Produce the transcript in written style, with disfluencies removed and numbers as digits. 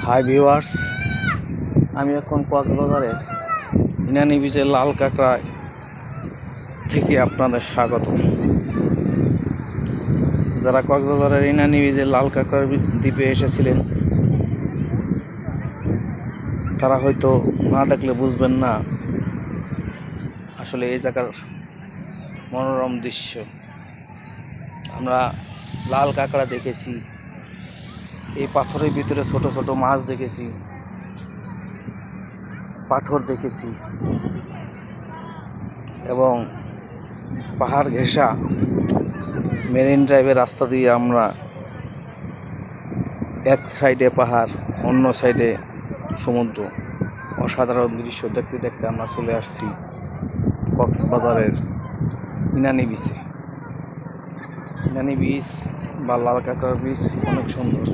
Hi viewers, আমি এখন কক্সবাজারের ইনানি বিচের লাল কাঁকড়া থেকে আপনাদের স্বাগত। যারা কক্সবাজারের ইনানি বিচের লাল কাঁকড়ার দ্বীপে এসেছিলেন তারা হয়তো না দেখলে বুঝবেন না আসলে এই জায়গার মনোরম দৃশ্য। আমরা লাল কাঁকড়া দেখেছি, এই পাথরের ভিতরে ছোট ছোট মাছ দেখেছি, পাথর দেখেছি এবং পাহাড় ঘেঁষা মেরিন ড্রাইভের রাস্তা দিয়ে আমরা এক সাইডে পাহাড়, অন্য সাইডে সমুদ্র, অসাধারণ দৃশ্য দেখতে দেখতে আমরা চলে আসছি কক্সবাজারের ইনানি বিচে। ইনানি বিচ বা লাল কাঁকড়ার বিচ অনেক সুন্দর।